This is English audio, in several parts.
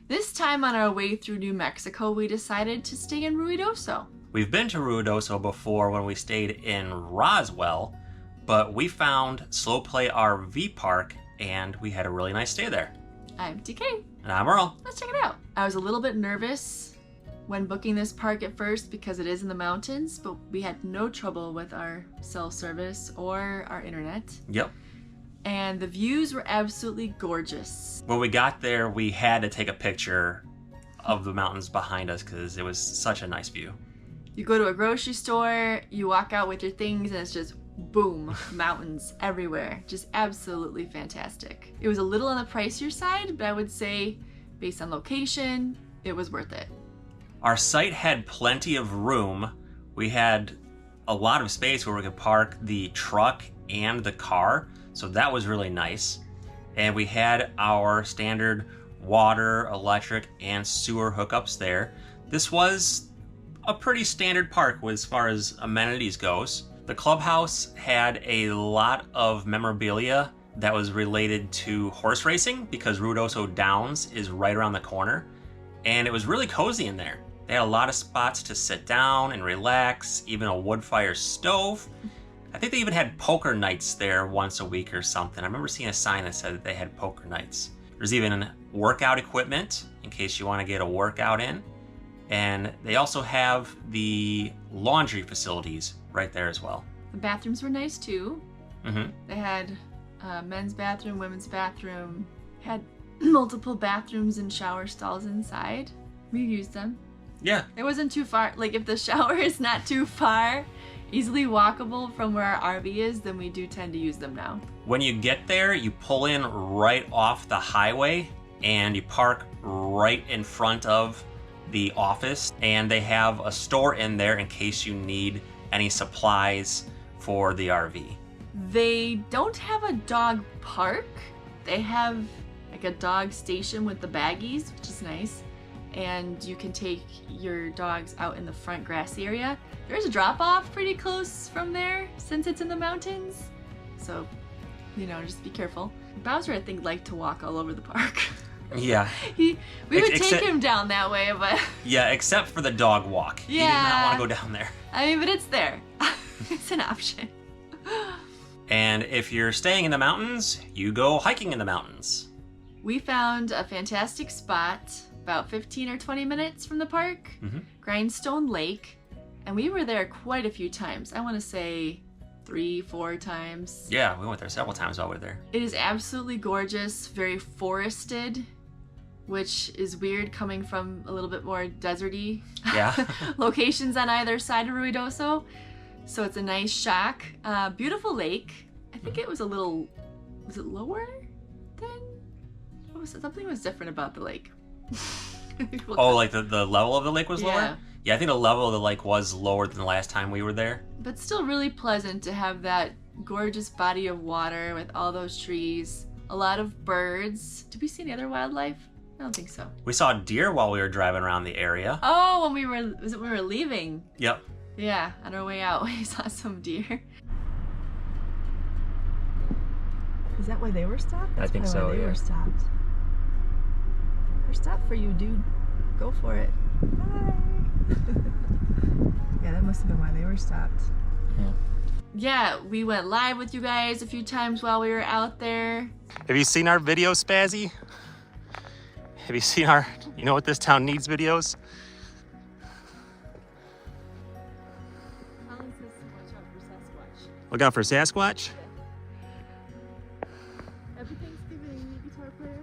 This time on our way through New Mexico, we decided to stay in Ruidoso. We've been to Ruidoso before when we stayed in Roswell, but we found Slowplay RV Park and we had a really nice stay there. I'm TK. And I'm Earl. Let's check it out. I was a little bit nervous when booking this park at first because it is in the mountains, but we had no trouble with our cell service or our internet. Yep. And the views were absolutely gorgeous. When we got there, we had to take a picture of the mountains behind us because it was such a nice view. You go to a grocery store, you walk out with your things, and it's just boom, mountains everywhere. Just absolutely fantastic. It was a little on the pricier side, but I would say based on location, it was worth it. Our site had plenty of room. We had a lot of space where we could park the truck and the car, so that was really nice. And we had our standard water, electric, and sewer hookups there. This was a pretty standard park as far as amenities goes. The clubhouse had a lot of memorabilia that was related to horse racing because Ruidoso Downs is right around the corner, and it was really cozy in there. They had a lot of spots to sit down and relax, even a wood fire stove. I think they even had poker nights there once a week or something. I remember seeing a sign that said that they had poker nights. There's even workout equipment in case you want to get a workout in. And they also have the laundry facilities right there as well. The bathrooms were nice too. Mm-hmm. They had men's bathroom, women's bathroom, had multiple bathrooms and shower stalls inside. We used them. Yeah. It wasn't too far. Like if the shower is not too far, easily walkable from where our RV is, then we do tend to use them now. When you get there, you pull in right off the highway and you park right in front of the office, and they have a store in there in case you need any supplies for the RV. They don't have a dog park. They have like a dog station with the baggies, which is nice. And you can take your dogs out in the front grassy area. There's a drop off pretty close from there since it's in the mountains. So, just be careful. Bowser, I think, liked to walk all over the park. Yeah. We would take him down that way, but... Yeah, except for the dog walk. Yeah. He did not want to go down there. I mean, but it's there. It's an option. And if you're staying in the mountains, you go hiking in the mountains. We found a fantastic spot about 15 or 20 minutes from the park, Grindstone Lake, and we were there quite a few times. I want to say 3-4 times. Yeah, we went there several times while we were there. It is absolutely gorgeous, very forested, which is weird coming from a little bit more deserty locations on either side of Ruidoso. So it's a nice shock. Beautiful lake. I think it was a little, was it lower than, something was different about the lake. Oh, like the level of the lake was Yeah. lower? Yeah, I think the level of the lake was lower than the last time we were there. But still really pleasant to have that gorgeous body of water with all those trees, a lot of birds. Did we see any other wildlife? I don't think so. We saw deer while we were driving around the area. Oh, when we were leaving? Yep. Yeah, on our way out, we saw some deer. Is that why they were stopped? I think so, Why they yeah. were stopped. We're stopped for you, dude. Go for it. Hi. Yeah, that must have been why they were stopped. Yeah, we went live with you guys a few times while we were out there. Have you seen our video, Spazzy? Have you seen our You Know What This Town Needs videos? Colin says to watch out for Sasquatch. Look out for Sasquatch. Happy Thanksgiving, guitar player.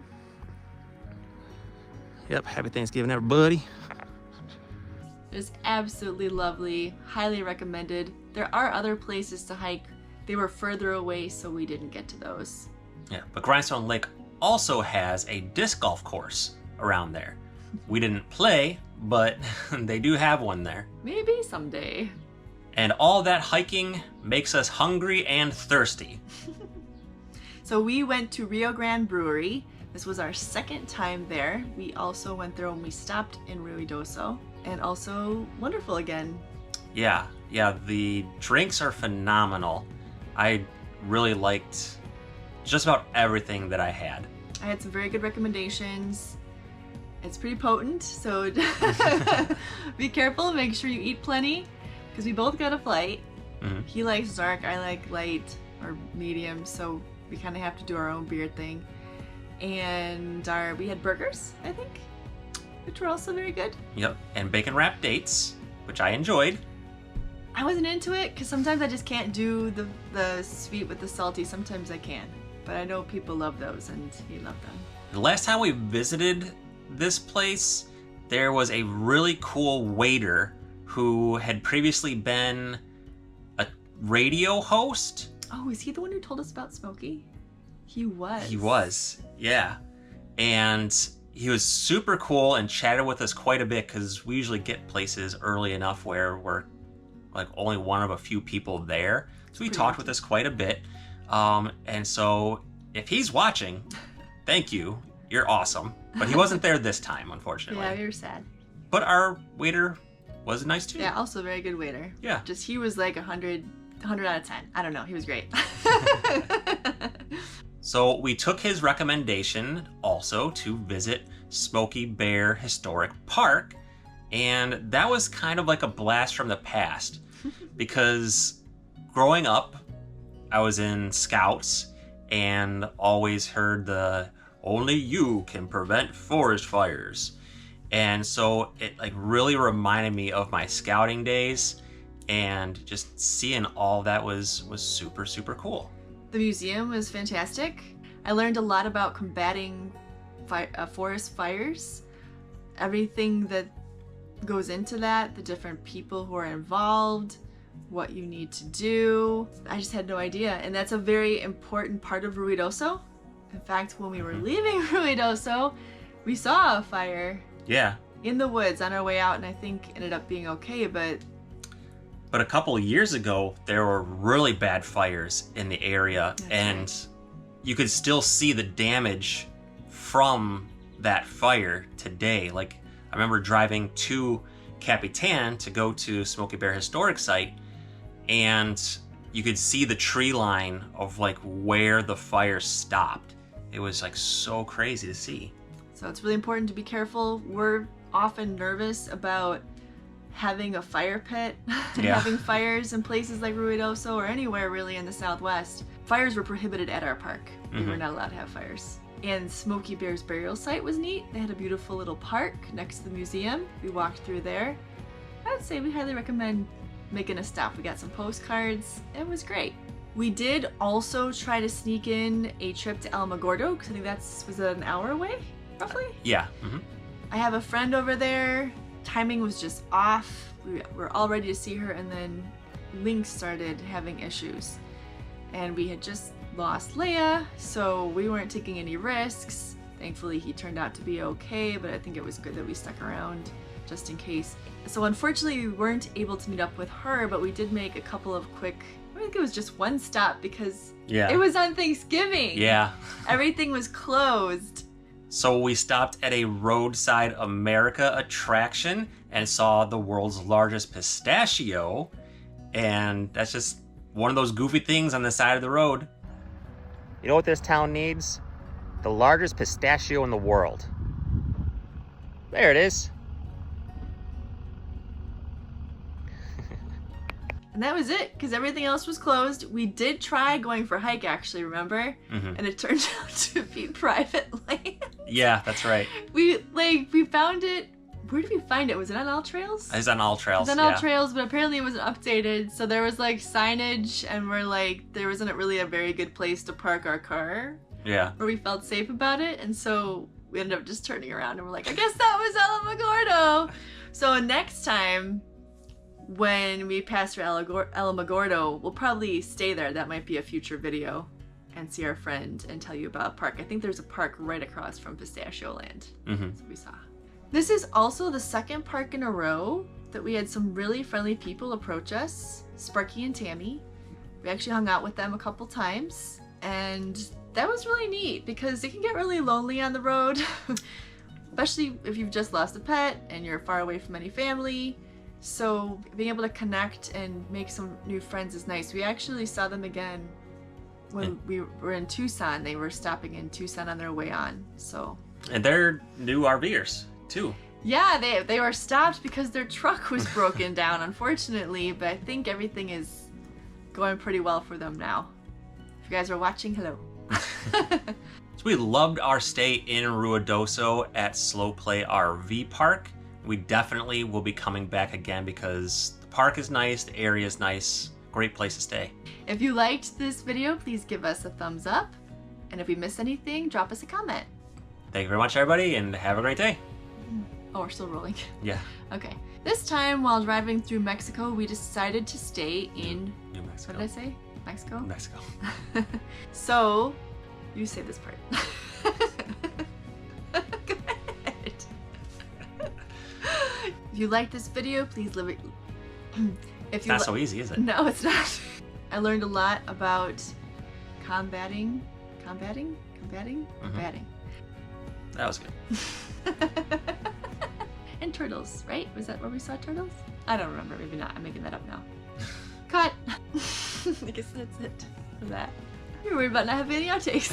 Yep, happy Thanksgiving, everybody. It was absolutely lovely, highly recommended. There are other places to hike. They were further away, so we didn't get to those. Yeah, but Grindstone Lake also has a disc golf course around there. We didn't play, but they do have one there. Maybe someday. And all that hiking makes us hungry and thirsty. So we went to Rio Grande Brewery. This was our second time there. We also went there when we stopped in Ruidoso, and also wonderful again. Yeah, the drinks are phenomenal. I really liked just about everything that I had. I had some very good recommendations, It's pretty potent, so be careful. Make sure you eat plenty, because we both got a flight. He likes dark, I like light or medium, so we kind of have to do our own beer thing. And we had burgers, I think, which were also very good. Yep, and bacon wrapped dates, which I enjoyed. I wasn't into it because sometimes I just can't do the sweet with the salty. Sometimes I can, but I know people love those, and he loved them. The last time we visited this place, there was a really cool waiter who had previously been a radio host. Oh, is he the one who told us about Smokey? He was. He was, yeah. And he was super cool and chatted with us quite a bit, because we usually get places early enough where we're like only one of a few people there. So he talked with us quite a bit. And so if he's watching, thank you. You're awesome. But he wasn't there this time, unfortunately. Yeah, we were sad. But our waiter was nice too. Yeah, also a very good waiter. Yeah. Just he was like 100 out of 10. I don't know. He was great. So we took his recommendation also to visit Smokey Bear Historic Park. And that was kind of like a blast from the past. Because growing up, I was in Scouts and always heard the "only you can prevent forest fires." And so it like really reminded me of my scouting days, and just seeing all that was super, super cool. The museum was fantastic. I learned a lot about combating forest fires, everything that goes into that, the different people who are involved, what you need to do. I just had no idea, and that's a very important part of Ruidoso. In fact, when we were leaving Ruidoso, we saw a fire. Yeah. In the woods on our way out, and I think ended up being okay, but a couple of years ago, there were really bad fires in the area. That's and right. You could still see the damage from that fire today. Like, I remember driving to Capitan to go to Smokey Bear Historic Site, and you could see the tree line of like where the fire stopped. It was like so crazy to see. So it's really important to be careful. We're often nervous about having a fire pit, having fires in places like Ruidoso or anywhere really in the Southwest. Fires were prohibited at our park. We were not allowed to have fires. And Smokey Bear's burial site was neat. They had a beautiful little park next to the museum. We walked through there. I'd say we highly recommend making a stop. We got some postcards. It was great. We did also try to sneak in a trip to Alamogordo, because I think was an hour away, roughly? Yeah. I have a friend over there. Timing was just off. We were all ready to see her, and then Link started having issues. And we had just lost Leia, so we weren't taking any risks. Thankfully, he turned out to be okay, but I think it was good that we stuck around just in case. So unfortunately, we weren't able to meet up with her, but we did make a couple of quick, I think it was just one stop, because it was on Thanksgiving. Yeah. Everything was closed. So we stopped at a Roadside America attraction and saw the world's largest pistachio. And that's just one of those goofy things on the side of the road. You know what this town needs? The largest pistachio in the world. There it is. And that was it, because everything else was closed. We did try going for a hike, actually, remember? And it turned out to be private land. Yeah, that's right. We found it. Where did we find it? Was it on All Trails? It's on All Trails. It was on All Trails, but apparently it wasn't updated. So there was like signage, and we're like, there wasn't really a very good place to park our car. Yeah. Where we felt safe about it, and so we ended up just turning around, and we're like, I guess that was Alamogordo. So next time, when we pass through Alamogordo, we'll probably stay there. That might be a future video, and see our friend and tell you about a park. I think there's a park right across from Pistachio Land. So we saw. This is also the second park in a row that we had some really friendly people approach us, Sparky and Tammy. We actually hung out with them a couple times, and that was really neat because it can get really lonely on the road, especially if you've just lost a pet and you're far away from any family. So being able to connect and make some new friends is nice. We actually saw them again when we were in Tucson. They were stopping in Tucson on their way on. So. And they're new RVers Too. Yeah, they were stopped because their truck was broken down, unfortunately, but I think everything is going pretty well for them now. If you guys are watching, hello. So we loved our stay in Ruidoso at Slowplay RV Park. We definitely will be coming back again because the park is nice, the area is nice, great place to stay. If you liked this video, please give us a thumbs up. And if we missed anything, drop us a comment. Thank you very much, everybody, and have a great day. Oh, we're still rolling. Yeah. Okay. This time, while driving through Mexico, we decided to stay in... New Mexico. What did I say? Mexico? Mexico. So, you say this part. Go ahead. If you like this video, please leave it... It's not so easy, is it? No, it's not. I learned a lot about combating. That was good. And turtles, right? Was that where we saw turtles? I don't remember. Maybe not. I'm making that up now. Cut. I guess that's it for that. You're worried about not having any outtakes.